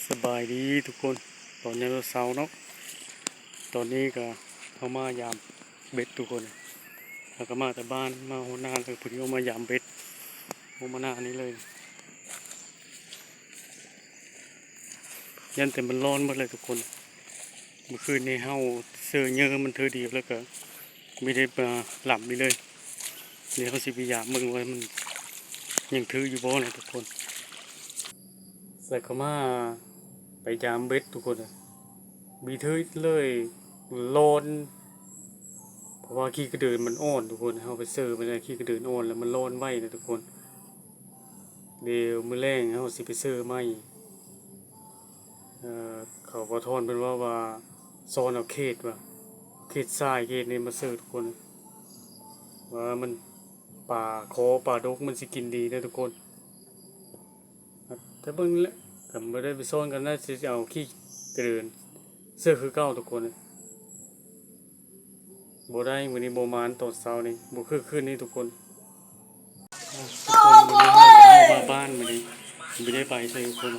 สบายดีทุกคนตอนนี้เราเช้าเนาะตอนนี้ก็เข้ามายามเบ็ดทุกคนแล้วก็มาแต่บ้านมาหัวหน้าเลยพอดีเอามายามเบ็ดหัวหน้านี้เลยยันแต่มันร้อนหมดเลยทุกคนเมื่อคืนนี้เฮาเสื้อเยอะมันเธอดีแล้วก็ไม่ได้มาหลับนี่เลยเดี๋ยวเขาสิพยายามมึงไว้มันยังถืออยู่บ่เลยทุกคนใส่เข้ามาไปยามเบ็ดทุกคนมีเธอเลยร้อนเพราะว่าขี้กระเดินมันอ่อนทุกคนเอาไปเสิร์ฟไปเลยขี้กระเดินอ่อนแล้วมันร้อนไหมนะทุกคนเดี๋ยวมื้อแรงเอาสิไปเสิร์ฟไหมเขาพอทอนเป็นว่าโซนเอาเขตว่ะเขตทรายเขตนี้มาเสิร์ฟทุกคนว่ามันป่าคอป่าดกมันสิกินดีนะทุกคนถ้าเบิ่งแล้วก็ไม่ได้ไปโซนกันน่าจะเอาขี้กระเดินเสื้อคือเก้าทุกคนบ่ได้มื้อนี้บ่มานตอนเช้านี่บ่คือคืนนี้ทุกคนทุกคนมื้อนี้เฮาบ้านมื้อนี้ไม่ได้ไปใส่ทุกคน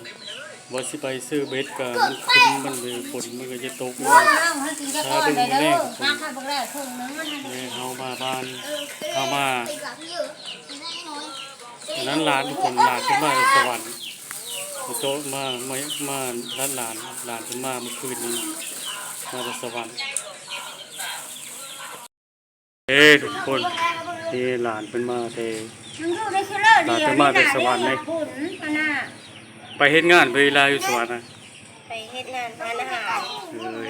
ว่าสิไปซื้อเบ็ดก็มันคึ้มมันเลยฝนมันก็จะตกถ้าเป็นมื้อแรกเฮามาบ้านเฮามาอันนั้นหลานทุกคนหลานขึ้นมาจากสวรรค์โตมาร้านหลานขึ้นมาเมื่อคืนนี้มาจากสวรรค์ทุกคนที่หลานเป็นมาแต่หลานเป็นมาแต่สวรรค์เลยไปเฮ็ดงานไปลาอยู่สวรรค์นะไปเฮ็ดงานร้านอาหาร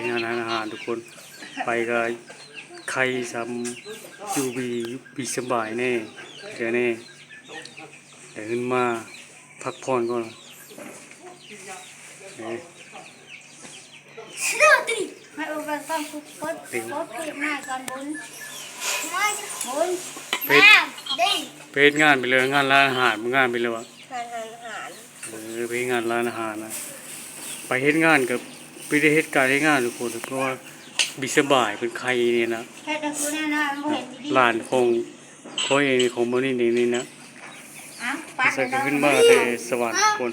งานอาหารทุกคนไปก็ใครซ้ำอยู่บีสบายแน่เดี๋ยวแน่แต่ขึ้นมาพักผ่อนก่อนให้อุปกรณ์ฟุตฟุตปีกหน้าก่อนบุญไปเฮ็ดงานไปเลยงานร้านอาหารมึงงานไปเลยวะงานอาหารไปงานร้านอาหารนะไปเฮ็ดงานกับไปได้เฮ็ดการเฮ็ดงานทุกคนเพราะว่าบิสบายเป็นใครนี่นะหลานของเขาเองของมันนี่นะใส่ขึ้นมาแต่สวรรค์คน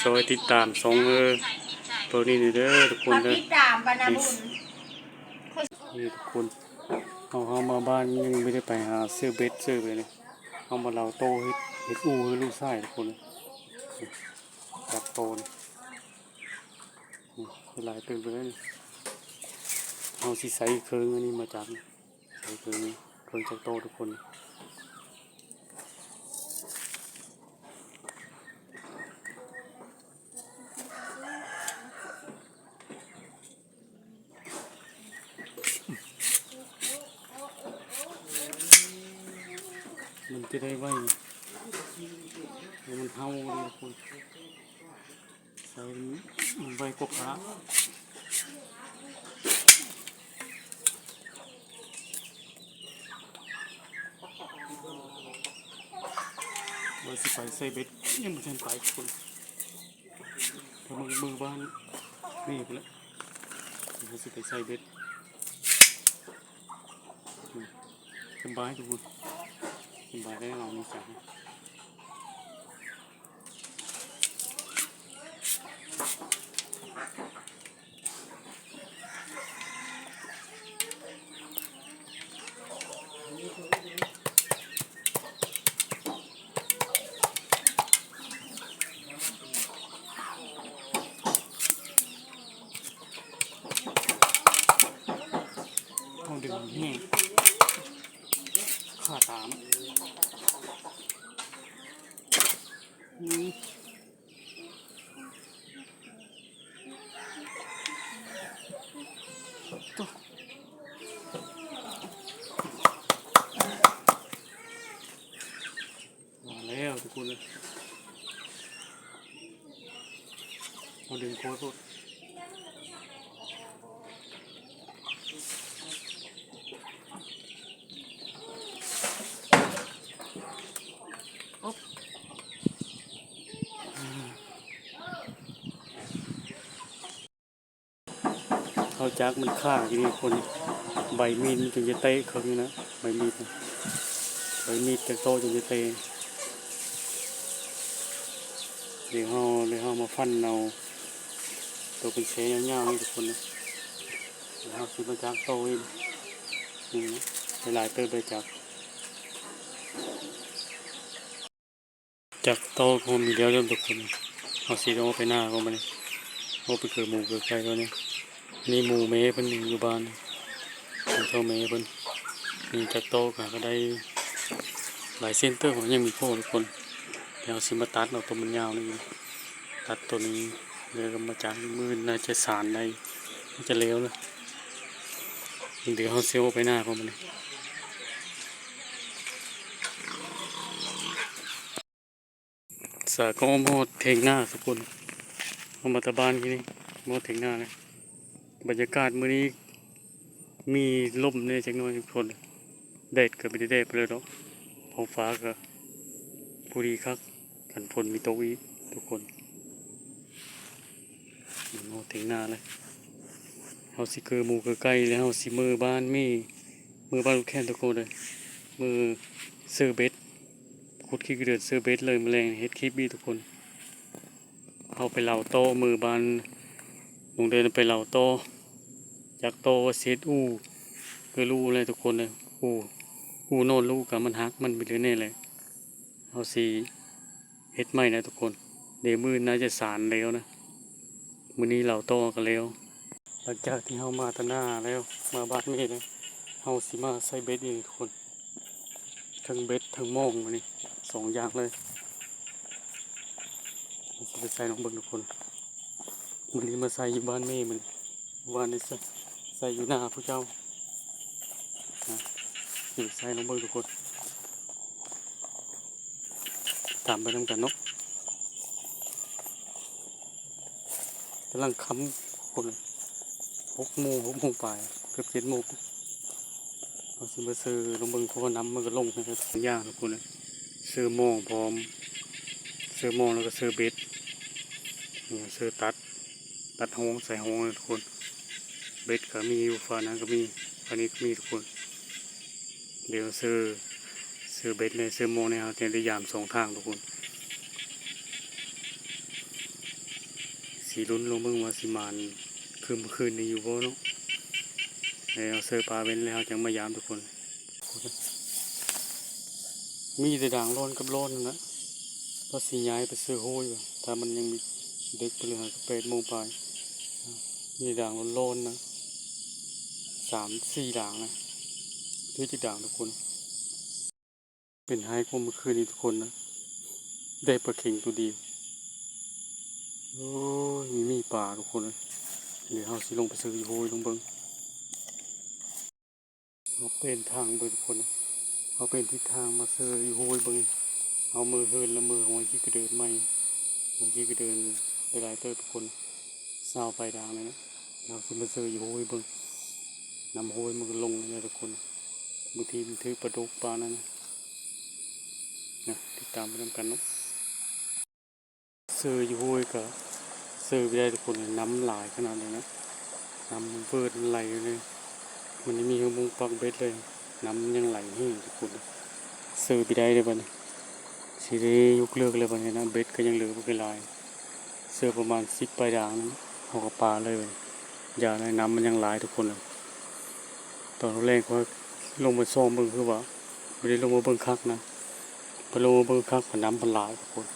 ซอยติดตามสองตัวนี้เด้อทุกคนเด้อนี่ทุกคนเอามาบ้านยังไม่ได้ไปหาซื้อเบ็ดซื้อไปเลยเอามาเราโตเฮ็ดอูให้ลูกชายทุกคนจับโตนี่หลายตื่นไปแล้วนี่เอาสิใส่เครื่องอันนี้มาจับใส่เครื่องนี้เครื่องจับโตทุกคนมันจะได้ไว้มันเท่าเลยทุกคนใส่ใบกบพระว่าสิไปใส่เบ็ดยังไม่ทันไปทุกคนถ้ามือบ้านนี่ไปแล้วว่าสิไปใส่เบ็ดสบายทุกคนสบายได้เรามีสังต้องดึงแห้งขาตามมาแล้วทุกคนเลยเอาดึงโค้ดสดเขาจักมันฆ่าทีนี้คนใบมีดมันถึงจะเตะเขาอยู่นะใบมีดนะ ไปมีดจากโตจนจะเตะเดี๋ยวเรามาฟันเอาตัวเป็นเส้นยาวๆนี่ทุกคนนะเดี๋ยวเราซื้อมาจากโตเองนี่นะหลายๆเติมไปจากโตก็มีแล้วเริ่มทุกคนเอาสีเอาไปหน้าก็มาเนี่ยเอาไปเกิดหมูเกิดไก่ตัวนี้นี่หมูเมย์เพิ่นอยู่บ้านเป็นเท่าเมย์เพิ่นนี่จากโตก็ได้หลายเส้นเตอร์ของยังมีโพทุกคนเดี๋ยวสิมาตัดเอาตัวมันยาวนี่ตัดตัวนี้เดี๋ยวก็มาจากมือน่าจะสารได้น่าจะเลี้ยวนะเดี๋ยวเขาเซลไปหน้าเขามาเนี่ยสาก็มอดเทงหน้าทุกคนเอามาตะบานที่นี่มอดเทงหน้าเลยบรรยากาศมื้อนี้มีลมเนี่ยจังน้อยทุกคนแดดก็ไม่ได้แดดไปเลยหรอกท้องฟ้าก็ผู้ดีครับกันฝนมีตกอีกทุกคนมอดเทงหน้าเลยเฮาสิเกอหมูเกอไก่แล้วเฮาสิมือบ้านมือบ้านลูกแค่นทุกคนเลยมือซื้อเบ็ดขุดขี้เดือดซื้อเบ็ดเลยแมลงเฮ็ดคลิปบี้ทุกคนเอาไปเหล่าโตมือบ้านลงเดินไปเหล่าโตจากโตเซตอูคือรูเลยทุกคนเลยอูโน่นลูกกับมันฮักมันไปเลยแน่เลยเอาสีเฮ็ดไม่นะทุกคนเดี๋ยวมือน่าจะสารแล้วนะมื้อนี้เหล่าโตกันแล้วหลังจากที่เฮามาตะหน้าแล้วมาบ้านเมฆนะเฮาสิมาใส่เบ็ดอีกทุกคนทั้งเบ็ดทั้งโม่งมานี่สองอย่างเลยเราจะไปใส่ลงเบิ่งทุกคนมื้อนี้มาใส่อยู่บ้านเมฆมันวานนี้ใส่อยู่หน้าผู้เจ้าอยู่ใส่ลงเบิ่งทุกคนตามไปนำกันเนาะกำลังค้ำคน6 โมงปลายเกือบ7 โมงเราสิมาซื้อลงเบิ่งเพราะว่าน้ำมันก็ลงนะครับย่างทุกคนเลยซื้อหม้อพร้อมซื้อหม้อแล้วก็ซื้อเบ็ดซื้อตัดห้องใส่ห้องเลยทุกคนเบ็ดก็มีอยู่ฝานั้นก็มีฝานี้ก็มีทุกคนเดี๋ยวซื้อเบ็ดเลยซื้อหม้อเนี่ยครับจะได้ยาม2 ทางทุกคนสีลุ้นลงเบิ่งว่าสิมานคืนนี้อยู่บ่เนาะเราซื้อปลาเว้นแล้วจังมายามทุกคนมีแต่ด่างร้อนกับร้อนนะก็สีย้ายไปซื้อโห้ยถ้ามันยังมีเด็กไปเลยก็8 โมงปลายมีด่างร้อนนะ3-4 ด่างนะที่จะด่างทุกคนเป็นไฮโคมเมื่อคืนนี้ทุกคนนะได้ปลาเข็งตัวเดียวโอ้ยมีปลาทุกคนเลยเดี๋ยวเราสิลงไปซื้อโห้ยลงเบิ่งเราเป็นทางเบิ่งทุกคนเอาเป็นทิศทางมาซื้อโห้ยเบิ่งเอามือเฮินแล้วมือของไอ้ที่กระเดินใหม่บางทีก็เดินหลายๆเติบทุกคนสาวไปด่างเลยนะเราสิมาซื้อโห้ยเบิ่งนำโห้ยมันก็ลงเลยทุกคนบางทีมันถือปลาดุกปลานั่นนะติดตามไปด้วยกันเนาะซื้อโห้ยก็ซื้อไปได้ทุกคนน้ำหลายขนาดเลยนะน้ำเบิดไหลเลยมันไม่มีหัวมุงปักเบ็ดเลยน้ำยังไหลให้ทุกคนซื้อไปได้เลยบ้านี้สิได้ยกเลิกเลยบ้านี้นะเบ็ดก็ยังเหลือพวกลายซื้อประมาณ10 ปลายด่างนะเอากับปลาเลยอย่าเลยน้ำมันยังไหลทุกคนเลยตอนแรกว่าลงมาซ่อมเบิ่งคือว่าไม่ได้ลงมาเบิ่งคักนะพอลงมาเบิ่งคักน้ำมันไหลทุกคน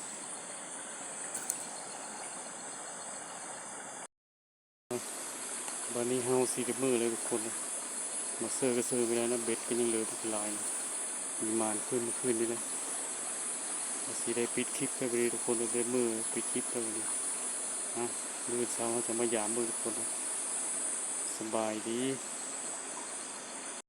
วันนี้เฮาสีกับมือเลยทุกคนมาซื้อก็ซื้อไปแล้วนะเบ็ดก็ยังเหลือทุกลายนะมีมานขึ้นเมื่อคืนนี้เลยสีได้ปิดคลิปไปเลยทุกคนเลยมือปิดคลิปไปเลยนะมือเช้าจะมายามมือทุกคนสบายดี